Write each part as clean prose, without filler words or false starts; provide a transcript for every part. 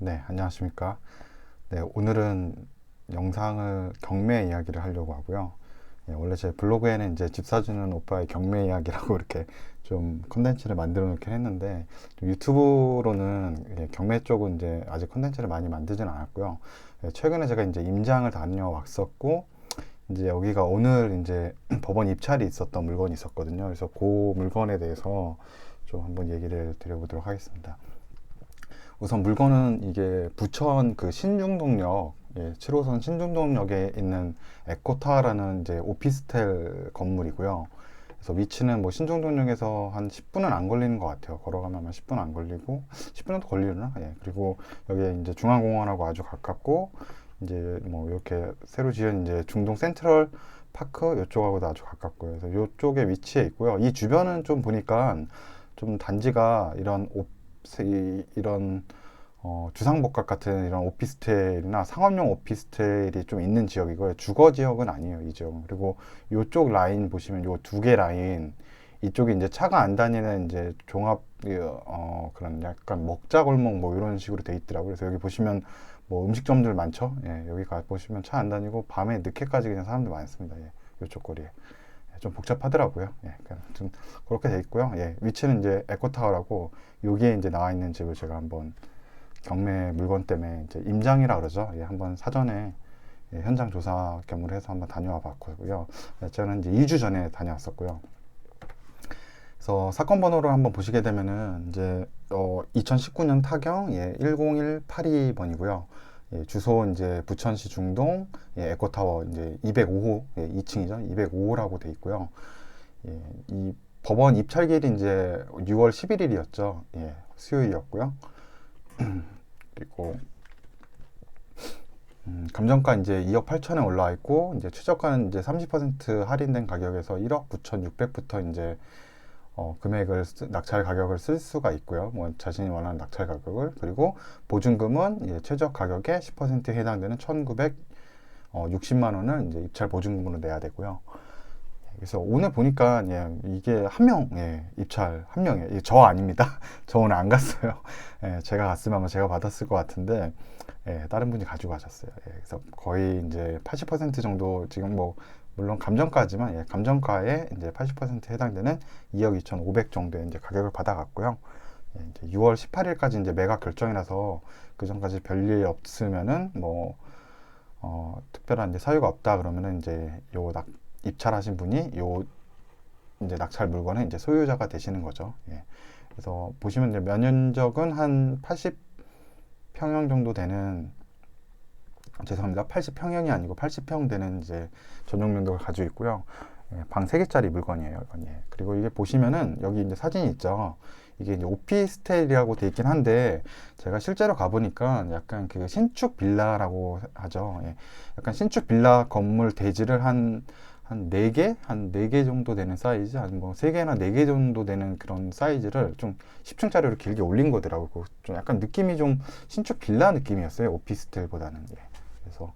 네, 안녕하십니까. 네, 오늘은 영상을 경매 이야기를 하려고 하고요. 원래 제 블로그에는 이제 집 사주는 오빠의 경매 이야기라고 이렇게 좀 컨텐츠를 만들어 놓긴 했는데, 좀 유튜브로는 경매 쪽은 이제 아직 컨텐츠를 많이 만들진 않았고요. 최근에 제가 이제 임장을 다녀왔었고, 이제 여기가 오늘 이제 법원 입찰이 있었던 물건이 있었거든요. 그래서 그 물건에 대해서 좀 한번 얘기를 드려보도록 하겠습니다. 우선 물건은 이게 부천 그 신중동역, 7호선 신중동역에 있는 에코타라는 이제 오피스텔 건물이고요. 그래서 위치는 뭐 신중동역에서 한 10분은 안 걸리는 것 같아요. 걸어가면 아마 10분 안 걸리고 10분은 더 걸리나? 예. 그리고 여기에 이제 중앙공원하고 아주 가깝고 이제 뭐 이렇게 새로 지은 이제 중동 센트럴 파크 이쪽하고도 아주 가깝고요. 그래서 이쪽에 위치해 있고요. 이 주변은 좀 보니까 좀 단지가 이런 주상복합 같은 이런 오피스텔이나 상업용 오피스텔이 좀 있는 지역이고요. 주거 지역은 아니에요, 이 지역은. 그리고 이쪽 라인 보시면 요 두 개 라인 이쪽이 이제 차가 안 다니는 이제 종합 그런 약간 먹자 골목 뭐 이런 식으로 돼 있더라고요. 그래서 여기 보시면 뭐 음식점들 많죠. 예, 여기 가 보시면 차 안 다니고 밤에 늦게까지 그냥 사람들 많습니다. 예, 이쪽 거리에. 좀 복잡하더라고요. 예, 좀 그렇게 돼 있고요. 예, 위치는 이제 에코타워라고 여기에 이제 나와 있는 집을 제가 한번 경매 물건 때문에 이제 임장이라 그러죠. 예, 한번 사전에 현장 조사 겸으로 해서 한번 다녀와 봤고요. 저는 이제 2주 전에 다녀왔었고요. 그래서 사건 번호를 한번 보시게 되면은 이제 2019년 타경 10182번이고요. 주소 이제 부천시 중동 에코타워 이제 205호 2층이죠. 205호라고 돼 있고요. 이 법원 입찰일이 이제 6월 11일이었죠. 수요일이었고요. 그리고 감정가 이제 2억 8천에 올라와 있고 이제 최저가는 이제 30% 할인된 가격에서 1억 9,600부터 이제 금액을 낙찰 가격을 쓸 수가 있고요. 뭐 자신이 원하는 낙찰 가격을 그리고 보증금은 최저 가격의 10%에 해당되는 1,960만 원을 이제 입찰 보증금으로 내야 되고요. 그래서 오늘 보니까 이게 한 명, 입찰 한 명이에요. 저 아닙니다. 저 오늘 안 갔어요. 제가 갔으면 아마 제가 받았을 것 같은데 다른 분이 가지고 가셨어요. 그래서 거의 이제 80% 정도 지금 뭐 물론 감정가지만 감정가에 이제 80% 해당되는 2억 2,500 정도의 이제 가격을 받아갔고요. 이제 6월 18일까지 이제 매각 결정이라서 그 전까지 별일 없으면은 뭐 특별한 이제 사유가 없다 그러면은 이제 입찰하신 분이 요 이제 낙찰 물건의 이제 소유자가 되시는 거죠. 그래서 보시면 이제 면적은 한 80평형 정도 되는 죄송합니다. 80평형이 아니고 80평 되는 이제 전용 면적을 가지고 있고요. 방 3개짜리 물건이에요. 이건. 그리고 이게 보시면은 여기 이제 사진이 있죠. 이게 이제 오피스텔이라고 돼 있긴 한데 제가 실제로 가보니까 약간 그 신축 빌라라고 하죠. 약간 신축 빌라 건물 대지를 한 4개? 한 4개 정도 되는 사이즈? 아니 뭐 3개나 4개 정도 되는 그런 사이즈를 좀 10층짜리로 길게 올린 거더라고요. 좀 약간 느낌이 좀 신축 빌라 느낌이었어요. 오피스텔보다는. 그래서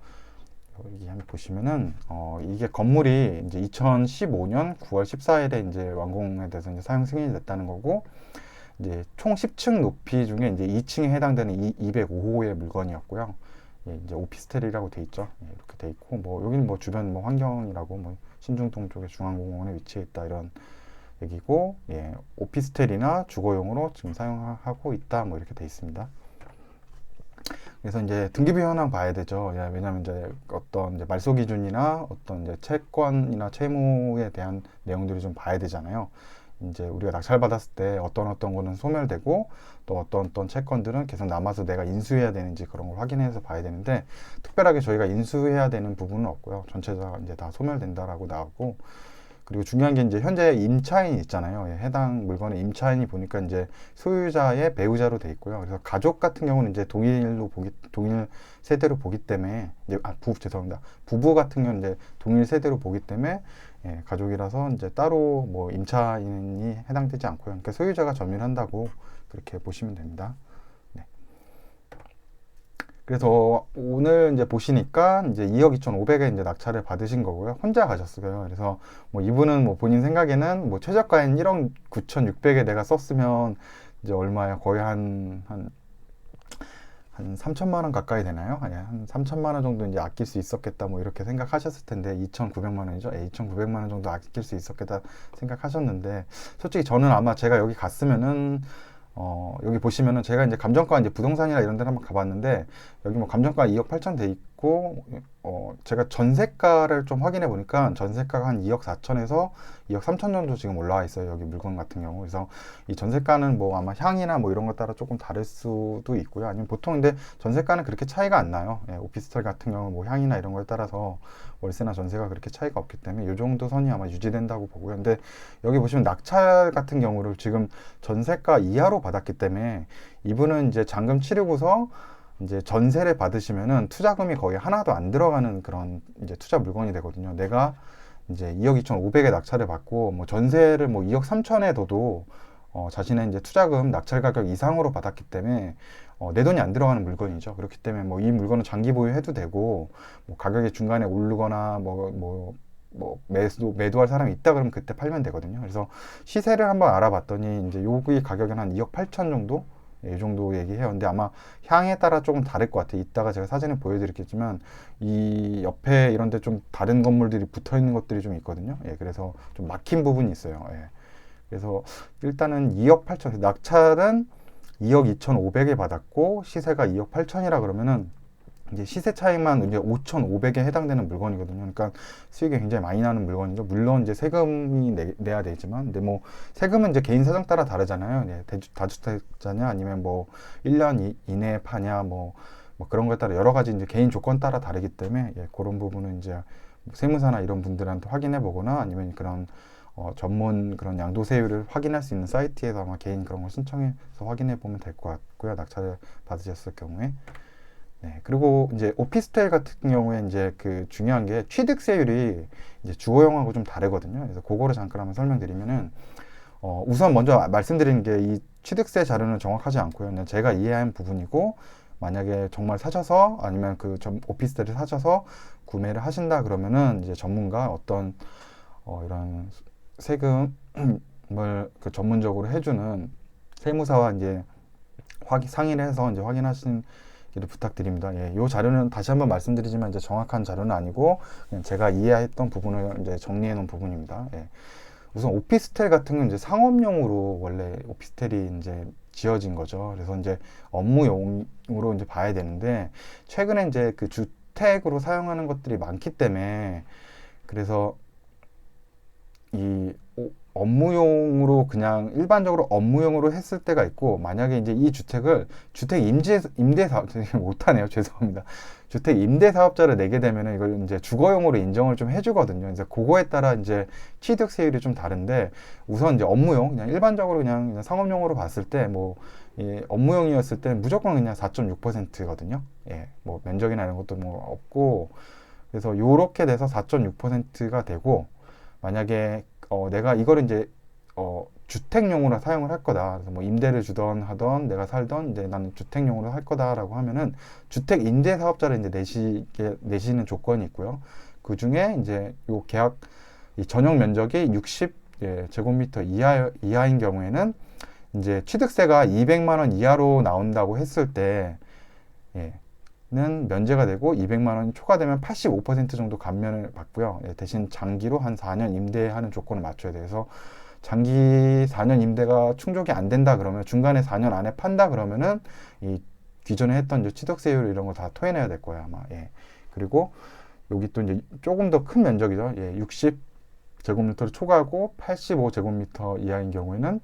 여기 한번 보시면은 이게 건물이 이제 2015년 9월 14일에 이제 완공에 돼서 이제 사용 승인이 됐다는 거고 이제 총 10층 높이 중에 이제 2층에 해당되는 205호의 물건이었고요. 이제 오피스텔이라고 돼 있죠. 이렇게 돼 있고 뭐 여기는 뭐 주변 뭐 환경이라고 뭐 신중동 쪽에 중앙공원에 위치해 있다 이런 얘기고 오피스텔이나 주거용으로 지금 사용하고 있다 뭐 이렇게 돼 있습니다. 그래서 이제 등기부 현황 봐야 되죠. 왜냐하면 이제 어떤 이제 말소 기준이나 어떤 이제 채권이나 채무에 대한 내용들이 좀 봐야 되잖아요. 이제 우리가 낙찰 받았을 때 어떤 거는 소멸되고 또 어떤 채권들은 계속 남아서 내가 인수해야 되는지 그런 걸 확인해서 봐야 되는데 특별하게 저희가 인수해야 되는 부분은 없고요. 전체가 이제 다 소멸된다라고 나오고 그리고 중요한 게 이제 현재 임차인이 있잖아요. 해당 물건의 임차인이 보니까 이제 소유자의 배우자로 돼 있고요. 그래서 가족 같은 경우는 이제 동일 세대로 보기 때문에 이제 죄송합니다. 부부 같은 경우는 이제 동일 세대로 보기 때문에 가족이라서 이제 따로 뭐 임차인이 해당되지 않고요. 그러니까 소유자가 점유한다고 그렇게 보시면 됩니다. 그래서 오늘 이제 보시니까 이제 2억 2,500에 이제 낙찰을 받으신 거고요. 혼자 가셨어요. 그래서 뭐 이분은 뭐 본인 생각에는 뭐 최저가인 1억 9,600에 내가 썼으면 이제 얼마야? 거의 한 한 3천만 원 가까이 되나요? 예, 한 3천만 원 정도 이제 아낄 수 있었겠다 뭐 이렇게 생각하셨을 텐데 2,900만 원이죠. 예, 2,900만 원 정도 아낄 수 있었겠다 생각하셨는데 솔직히 저는 아마 제가 여기 갔으면은 여기 보시면은 제가 이제 감정가 이제 부동산이나 이런 데를 한번 가봤는데 여기 뭐 감정가 2억 8천 돼 있고 제가 전세가를 좀 확인해 보니까 전세가가 한 2억 4천에서 2억 3천 정도 지금 올라와 있어요. 여기 물건 같은 경우. 그래서 이 전세가는 뭐 아마 향이나 뭐 이런 것 따라 조금 다를 수도 있고요. 아니면 보통 근데 전세가는 그렇게 차이가 안 나요. 예, 오피스텔 같은 경우 뭐 향이나 이런 거에 따라서 월세나 전세가 그렇게 차이가 없기 때문에 이 정도 선이 아마 유지된다고 보고요. 근데 여기 보시면 낙찰 같은 경우를 지금 전세가 이하로 받았기 때문에 이분은 이제 잔금 치르고서 이제 전세를 받으시면은 투자금이 거의 하나도 안 들어가는 그런 이제 투자 물건이 되거든요. 내가 이제 2억 2,500에 낙찰을 받고 뭐 전세를 뭐 2억 3천에 둬도 자신의 이제 투자금 낙찰 가격 이상으로 받았기 때문에 내 돈이 안 들어가는 물건이죠. 그렇기 때문에 뭐 이 물건은 장기 보유해도 되고 뭐 가격이 중간에 오르거나 뭐 매도할 사람이 있다 그러면 그때 팔면 되거든요. 그래서 시세를 한번 알아봤더니 이제 여기 가격은 한 2억 8천 정도? 이 정도 얘기해요. 근데 아마 향에 따라 조금 다를 것 같아요. 이따가 제가 사진을 보여드리겠지만 이 옆에 이런 데 좀 다른 건물들이 붙어 있는 것들이 좀 있거든요. 예, 그래서 좀 막힌 부분이 있어요. 예. 그래서 일단은 2억 8천, 낙찰은 2억 2,500에 받았고 시세가 2억 8천이라 그러면은 이제 시세 차익만 이제 5,500에 해당되는 물건이거든요. 그러니까 수익이 굉장히 많이 나는 물건이죠. 물론 이제 세금이 내야 되지만, 근데 뭐 세금은 이제 개인 사정 따라 다르잖아요. 예, 다주택자냐 아니면 뭐 1년 이내에 파냐 뭐 그런 거에 따라 여러 가지 이제 개인 조건 따라 다르기 때문에 예, 그런 부분은 이제 세무사나 이런 분들한테 확인해 보거나 아니면 그런 전문 그런 양도세율을 확인할 수 있는 사이트에서 아마 개인 그런 거 신청해서 확인해 보면 될 것 같고요. 낙찰을 받으셨을 경우에. 네, 그리고 이제 오피스텔 같은 경우에 이제 그 중요한 게 취득세율이 이제 주거용하고 좀 다르거든요. 그래서 그거를 잠깐 한번 설명드리면은 우선 먼저 말씀드리는 게 이 취득세 자료는 정확하지 않고요. 그냥 제가 이해한 부분이고 만약에 정말 사셔서 아니면 그 오피스텔을 사셔서 구매를 하신다 그러면은 이제 전문가 어떤 이런 세금을 그 전문적으로 해주는 세무사와 이제 상의를 해서 이제 확인하신 부탁드립니다. 예, 이 자료는 다시 한번 말씀드리지만 이제 정확한 자료는 아니고 그냥 제가 이해했던 부분을 이제 정리해 놓은 부분입니다. 예. 우선 오피스텔 같은 건 이제 상업용으로 원래 오피스텔이 이제 지어진 거죠. 그래서 이제 업무용으로 이제 봐야 되는데 최근에 이제 그 주택으로 사용하는 것들이 많기 때문에 그래서 이 업무용으로 그냥 일반적으로 업무용으로 했을 때가 있고 만약에 이제 이 주택을 주택 임대 사업 못하네요. 죄송합니다. 주택 임대 사업자를 내게 되면은 이걸 이제 주거용으로 인정을 좀 해주거든요. 그래서 그거에 따라 이제 취득세율이 좀 다른데 우선 이제 업무용 그냥 일반적으로 그냥 상업용으로 봤을 때 뭐 업무용이었을 때 무조건 그냥 4.6%거든요. 예, 뭐 면적이나 이런 것도 뭐 없고 그래서 요렇게 돼서 4.6%가 되고 만약에 내가 이거를 이제 주택용으로 사용을 할 거다. 그래서 뭐 임대를 주던 하던 내가 살던 이제 나는 주택용으로 할 거다라고 하면은 주택 임대 사업자를 이제 내시는 조건이 있고요. 그 중에 이제 요 계약 이 전용 면적이 60 제곱미터 이하인 경우에는 이제 취득세가 200만 원 이하로 나온다고 했을 때 는 면제가 되고 200만 원이 초과되면 85% 정도 감면을 받고요. 대신 장기로 한 4년 임대하는 조건을 맞춰야 돼서 장기 4년 임대가 충족이 안 된다 그러면 중간에 4년 안에 판다 그러면은 이 기존에 했던 이제 취득세율 이런 거 다 토해내야 될 거예요 아마. 예. 그리고 여기 또 이제 조금 더 큰 면적이죠. 60 제곱미터를 초과하고 85 제곱미터 이하인 경우에는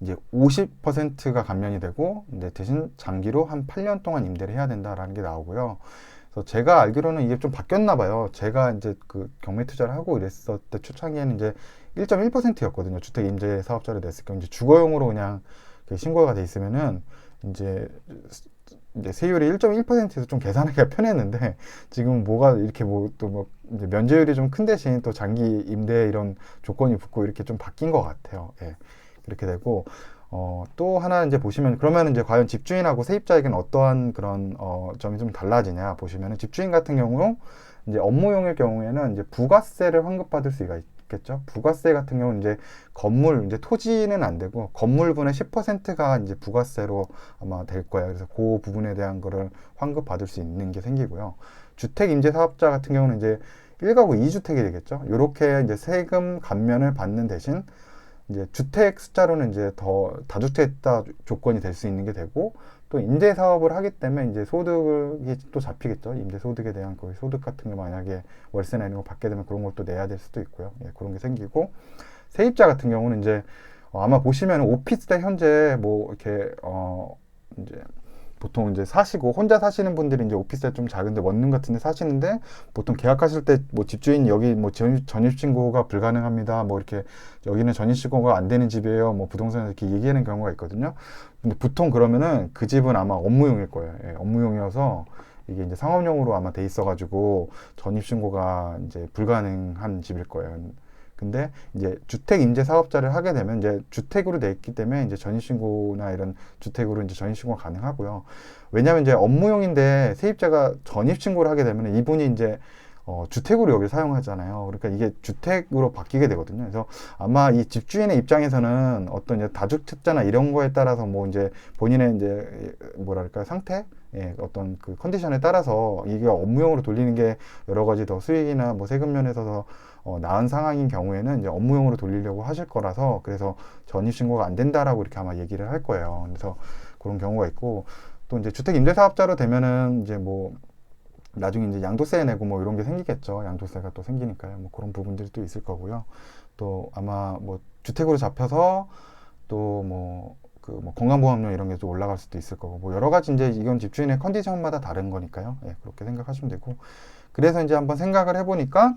이제 50%가 감면이 되고 근데 대신 장기로 한 8년 동안 임대를 해야 된다라는 게 나오고요. 그래서 제가 알기로는 이게 좀 바뀌었나 봐요. 제가 이제 그 경매 투자를 하고 이랬을 때 초창기에는 이제 1.1%였거든요. 주택 임대 사업자를 냈을 경우 이제 주거용으로 그냥 그 신고가 돼 있으면은 이제 세율이 1.1%에서 좀 계산하기가 편했는데 지금 뭐가 이렇게 이제 면제율이 좀 큰 대신 또 장기 임대 이런 조건이 붙고 이렇게 좀 바뀐 것 같아요. 예. 그렇게 되고 또 하나 이제 보시면 그러면 이제 과연 집주인하고 세입자에게는 어떠한 그런 점이 좀 달라지냐 보시면은 집주인 같은 경우 이제 업무용의 경우에는 이제 부가세를 환급받을 수가 받겠죠. 부가세 같은 경우는 이제 건물, 이제 토지는 안 되고 건물분의 10%가 이제 부가세로 아마 될 거예요. 그래서 그 부분에 대한 거를 환급 받을 수 있는 게 생기고요. 주택 임대 사업자 같은 경우는 이제 1가구 2주택이 되겠죠. 이렇게 이제 세금 감면을 받는 대신 이제 주택 숫자로는 이제 더 다주택자 조건이 될 수 있는 게 되고, 또 임대 사업을 하기 때문에 이제 소득이 또 잡히겠죠. 임대 소득에 대한 그 소득 같은 게 만약에 월세나 이런 거 받게 되면 그런 걸 또 내야 될 수도 있고요. 예, 그런 게 생기고, 세입자 같은 경우는 이제 아마 보시면 오피스텔 현재 뭐 이렇게 이제 보통 이제 사시고 혼자 사시는 분들이 이제 오피스텔 좀 작은데 원룸 같은 데 사시는데, 보통 계약하실 때 뭐 집주인 여기 뭐 전입신고가 불가능합니다, 뭐 이렇게 여기는 전입신고가 안 되는 집이에요, 뭐 부동산에서 이렇게 얘기하는 경우가 있거든요. 근데 보통 그러면은 그 집은 아마 업무용일 거예요. 예, 업무용이어서 이게 이제 상업용으로 아마 돼 있어 가지고 전입신고가 이제 불가능한 집일 거예요. 근데 이제 주택 임대 사업자를 하게 되면 이제 주택으로 돼 있기 때문에 이제 전입신고나 이런 주택으로 이제 전입신고가 가능하고요. 왜냐하면 이제 업무용인데 세입자가 전입신고를 하게 되면 이분이 이제 주택으로 여기를 사용하잖아요. 그러니까 이게 주택으로 바뀌게 되거든요. 그래서 아마 이 집주인의 입장에서는 어떤 이제 다주택자나 이런 거에 따라서 뭐 이제 본인의 이제 뭐랄까 상태, 예, 어떤 그 컨디션에 따라서 이게 업무용으로 돌리는 게 여러 가지 더 수익이나 뭐 세금 면에서 더 나은 상황인 경우에는 이제 업무용으로 돌리려고 하실 거라서, 그래서 전입신고가 안 된다라고 이렇게 아마 얘기를 할 거예요. 그래서 그런 경우가 있고, 또 이제 주택 임대사업자로 되면은 이제 뭐 나중에 이제 양도세 내고 뭐 이런 게 생기겠죠. 양도세가 또 생기니까요. 뭐 그런 부분들이 또 있을 거고요. 또 아마 뭐 주택으로 잡혀서 또 뭐 뭐 건강보험료 이런 게 좀 올라갈 수도 있을 거고, 뭐 여러 가지 이제 이건 집주인의 컨디션마다 다른 거니까요. 예, 그렇게 생각하시면 되고, 그래서 이제 한번 생각을 해보니까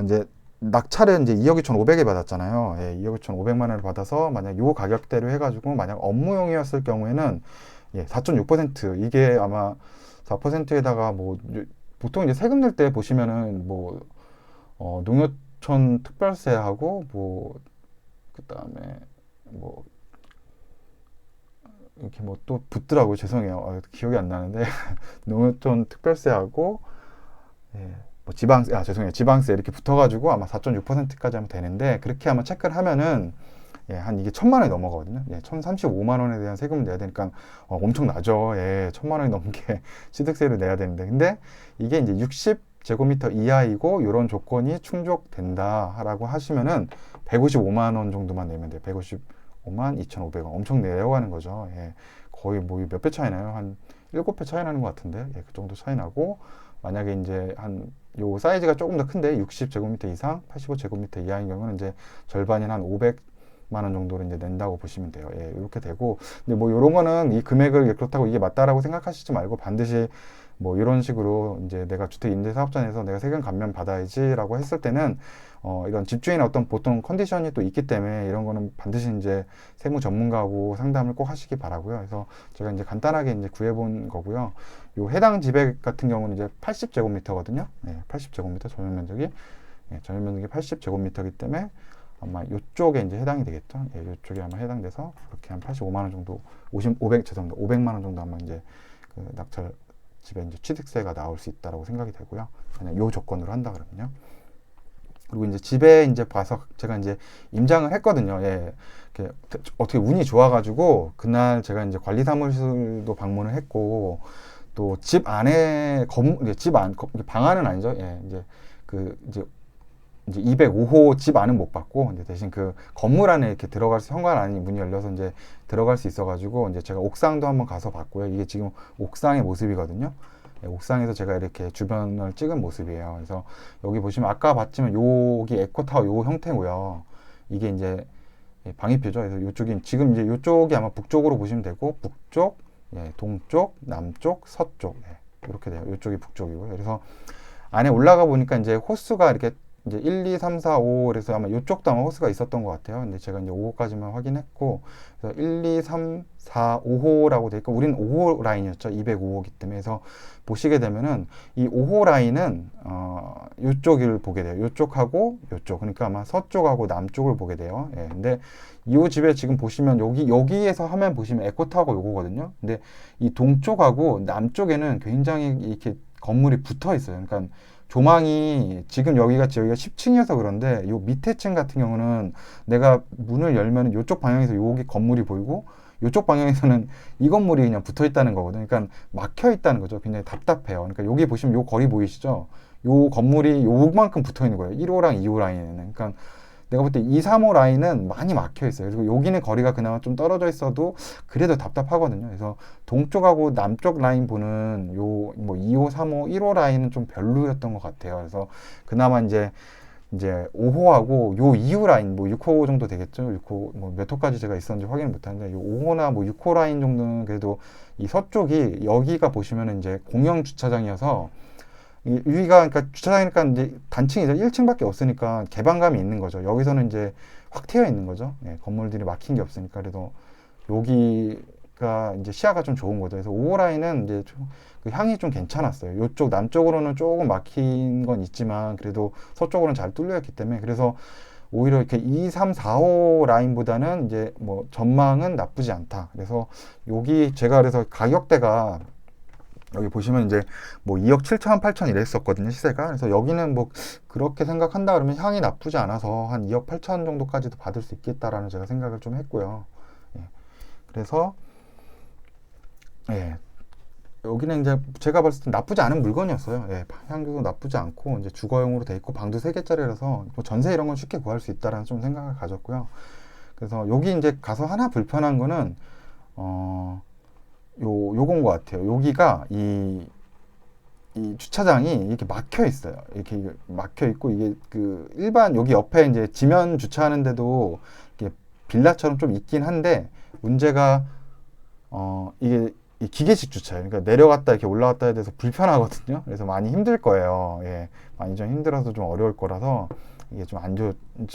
이제 낙찰은 이제 2억 2,500에 받았잖아요. 예, 2억 2,500만 원을 받아서 만약 요 가격대로 해가지고 만약 업무용이었을 경우에는 예, 4.6% 이게 아마 4%에다가 뭐 보통 이제 세금 낼 때 보시면은 뭐 농어촌 특별세하고 뭐 그다음에 뭐 이렇게 뭐 또 붙더라고요. 죄송해요. 기억이 안 나는데 농어촌 특별세하고 예, 뭐 지방세, 죄송해요. 지방세 이렇게 붙어가지고 아마 4.6%까지 하면 되는데, 그렇게 아마 체크를 하면은 예, 한 이게 1,000만 원이 넘어가거든요. 예, 1,035만 원에 대한 세금을 내야 되니까 엄청 나죠. 예, 1,000만 원이 넘게 취득세를 내야 되는데, 근데 이게 이제 60제곱미터 이하이고 이런 조건이 충족된다라고 하시면은 155만 원 정도만 내면 돼요. 155만 2,500원 엄청 내려가는 거죠. 예, 거의 뭐 몇 배 차이 나요? 한 7배 차이 나는 것 같은데, 예, 그 정도 차이 나고, 만약에 이제 한 요 사이즈가 조금 더 큰데 60제곱미터 이상, 85제곱미터 이하인 경우는 이제 절반인 한 500만 원 정도를 이제 낸다고 보시면 돼요. 예, 이렇게 되고, 근데 뭐 이런 거는 이 금액을 그렇다고 이게 맞다라고 생각하시지 말고, 반드시 뭐 이런 식으로 이제 내가 주택 임대 사업자 내서 내가 세금 감면 받아야지라고 했을 때는 이런 집주인의 어떤 보통 컨디션이 또 있기 때문에 이런 거는 반드시 이제 세무 전문가하고 상담을 꼭 하시기 바라고요. 그래서 제가 이제 간단하게 이제 구해본 거고요. 요 해당 지백 같은 경우는 이제 80제곱미터거든요. 네, 80제곱미터 전용 면적이, 네, 전용 면적이 80제곱미터이기 때문에 아마 요쪽에 이제 해당이 되겠죠. 예, 요쪽에 아마 해당돼서 그렇게 한 85만 원 정도, 죄송합니다. 500만 원 정도 아마 이제 그 낙찰 집에 이제 취득세가 나올 수 있다라고 생각이 되고요. 그냥 요 조건으로 한다 그러면요. 그리고 이제 집에 이제 봐서 제가 이제 임장을 했거든요. 예. 어떻게 운이 좋아가지고 그날 제가 이제 관리사무실도 방문을 했고, 또 집 안에 방 안은 아니죠. 예. 이제 205호 집 안은 못 받고, 이제 대신 그 건물 안에 이렇게 들어갈 현관 안이 문이 열려서 이제 들어갈 수 있어가지고 이제 제가 옥상도 한번 가서 봤고요. 이게 지금 옥상의 모습이거든요. 예, 옥상에서 제가 이렇게 주변을 찍은 모습이에요. 그래서 여기 보시면 아까 봤지만 여기 에코타워 요 형태고요. 이게 이제 방위표죠. 그래서 이쪽이 지금 이제 이쪽이 아마 북쪽으로 보시면 되고, 북쪽, 예, 동쪽, 남쪽, 서쪽, 예, 이렇게 돼요. 이쪽이 북쪽이고요. 그래서 안에 올라가 보니까 이제 호수가 이렇게 이제 1, 2, 3, 4, 5, 그래서 아마 이쪽도 아마 호수가 있었던 것 같아요. 근데 제가 이제 5호까지만 확인했고, 그래서 1, 2, 3, 4, 5호라고 돼 있고, 우리는 5호 라인이었죠. 205호기 때문에. 그래서 보시게 되면은 이 5호 라인은 이쪽을 보게 돼요. 이쪽하고 이쪽. 그러니까 아마 서쪽하고 남쪽을 보게 돼요. 예. 근데 이 집에 지금 보시면 여기에서 화면 보시면 에코타워가 요거거든요. 근데 이 동쪽하고 남쪽에는 굉장히 이렇게 건물이 붙어 있어요. 그러니까 조망이 지금 여기가 10층이어서 그런데 요 밑에 층 같은 경우는 내가 문을 열면 요쪽 방향에서 여기 건물이 보이고 요쪽 방향에서는 이 건물이 그냥 붙어 있다는 거거든요. 그러니까 막혀 있다는 거죠. 굉장히 답답해요. 그러니까 여기 보시면 요 거리 보이시죠? 요 건물이 요만큼 붙어 있는 거예요. 1호랑 2호 라인에는. 그러니까 내가 볼 때 2, 3호 라인은 많이 막혀 있어요. 그리고 여기는 거리가 그나마 좀 떨어져 있어도 그래도 답답하거든요. 그래서 동쪽하고 남쪽 라인 보는 요 뭐 2호, 3호, 1호 라인은 좀 별로였던 것 같아요. 그래서 그나마 이제 5호하고 요 2호 라인 뭐 6호 정도 되겠죠. 6호 뭐 몇 호까지 제가 있었는지 확인을 못 하는데 요 5호나 뭐 6호 라인 정도는 그래도 이 서쪽이 여기가 보시면은 이제 공영 주차장이어서 여기가 그러니까 주차장이니까 이제 단층이죠. 1층밖에 없으니까 개방감이 있는 거죠. 여기서는 이제 확 트여 있는 거죠. 예, 건물들이 막힌 게 없으니까. 그래도 여기가 이제 시야가 좀 좋은 거죠. 그래서 5호 라인은 이제 그 향이 좀 괜찮았어요. 이쪽 남쪽으로는 조금 막힌 건 있지만 그래도 서쪽으로는 잘 뚫려 있기 때문에 그래서 오히려 이렇게 2, 3, 4호 라인보다는 이제 뭐 전망은 나쁘지 않다. 그래서 여기 제가 그래서 가격대가 여기 보시면 이제 뭐 2억 7천, 8천 이랬었거든요, 시세가. 그래서 여기는 뭐 그렇게 생각한다 그러면 향이 나쁘지 않아서 한 2억 8천 정도까지도 받을 수 있겠다라는 제가 생각을 좀 했고요. 예. 그래서 예. 여기는 이제 제가 봤을 때 나쁘지 않은 물건이었어요. 예. 향도 나쁘지 않고 이제 주거용으로 돼 있고 방도 3개짜리라서 뭐 전세 이런 건 쉽게 구할 수 있다라는 좀 생각을 가졌고요. 그래서 여기 이제 가서 하나 불편한 거는 요건 것 같아요. 여기가 이 주차장이 이렇게 막혀 있어요. 이렇게 막혀 있고 이게 그 일반 여기 옆에 이제 지면 주차하는데도 이렇게 빌라처럼 좀 있긴 한데 문제가 이게 이 기계식 주차예요. 그러니까 내려갔다 이렇게 올라갔다 해야 돼서 불편하거든요. 그래서 많이 힘들 거예요. 예, 많이 좀 힘들어서 좀 어려울 거라서 이게 좀 안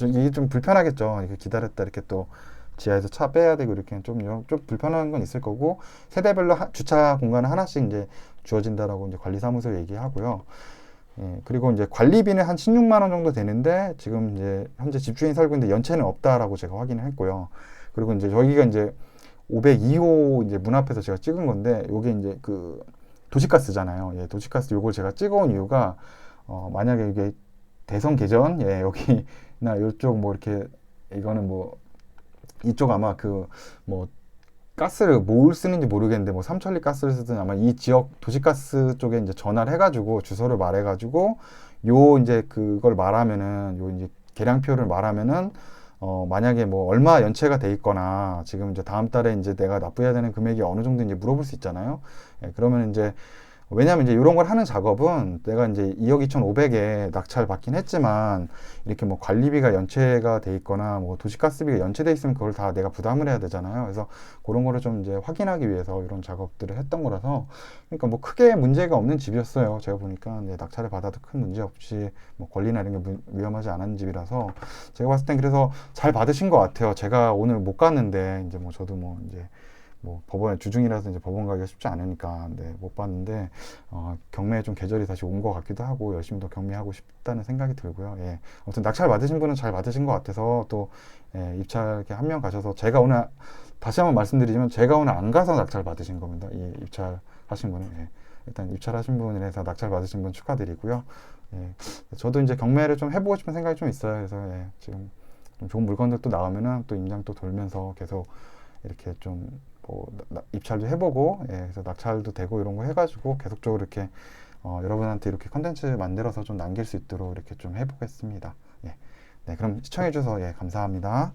이게 좀 불편하겠죠. 이렇게 기다렸다 이렇게 또 지하에서 차 빼야 되고 이렇게 좀 불편한 건 있을 거고 세대별로 주차 공간은 하나씩 이제 주어진다라고 이제 관리사무소 얘기하고요. 예, 그리고 이제 관리비는 한 16만 원 정도 되는데 지금 이제 현재 집주인 살고 있는데 연체는 없다라고 제가 확인을 했고요. 그리고 이제 저희가 이제 502호 이제 문 앞에서 제가 찍은 건데 요게 이제 그 도시가스잖아요. 예, 도시가스 요걸 제가 찍어온 이유가 만약에 이게 대선 개전 예, 여기나 요쪽 뭐 이렇게 이거는 뭐 이쪽 아마 그 뭐 가스를 뭘 쓰는지 모르겠는데 뭐 삼천리 가스를 쓰든 아마 이 지역 도시가스 쪽에 이제 전화를 해가지고 주소를 말해가지고 요 이제 그걸 말하면은 요 이제 계량표를 말하면은 만약에 뭐 얼마 연체가 돼 있거나 지금 이제 다음 달에 이제 내가 납부해야 되는 금액이 어느 정도 이제 물어볼 수 있잖아요. 예, 그러면 이제 왜냐하면 이제 이런 걸 하는 작업은 내가 이제 2억 2,500에 낙찰 받긴 했지만 이렇게 뭐 관리비가 연체가 돼 있거나 뭐 도시가스비가 연체돼 있으면 그걸 다 내가 부담을 해야 되잖아요. 그래서 그런 거를 좀 이제 확인하기 위해서 이런 작업들을 했던 거라서 그러니까 뭐 크게 문제가 없는 집이었어요. 제가 보니까 이제 낙찰을 받아도 큰 문제 없이 뭐 권리나 이런 게 위험하지 않은 집이라서 제가 봤을 땐 그래서 잘 받으신 것 같아요. 제가 오늘 못 갔는데 이제 뭐 저도 뭐 이제 뭐 법원에 주중이라서 이제 법원 가기가 쉽지 않으니까 네, 못 봤는데 경매에 좀 계절이 다시 온 것 같기도 하고 열심히 더 경매하고 싶다는 생각이 들고요. 예. 아무튼 낙찰 받으신 분은 잘 받으신 것 같아서 또 예, 입찰에 한 명 가셔서 제가 오늘 다시 한번 말씀드리지만 제가 오늘 안 가서 낙찰 받으신 겁니다. 이 입찰하신 분은 예. 일단 입찰하신 분이라서 낙찰 받으신 분 축하드리고요. 예. 저도 이제 경매를 좀 해보고 싶은 생각이 좀 있어요. 그래서 예, 지금 좀 좋은 물건들도 나오면은 또 임장 또 돌면서 계속 이렇게 좀 뭐 입찰도 해보고 예, 그래서 낙찰도 되고 이런 거 해가지고 계속적으로 이렇게 여러분한테 이렇게 컨텐츠 만들어서 좀 남길 수 있도록 이렇게 좀 해보겠습니다. 예. 네, 그럼 시청해주셔서 예, 감사합니다.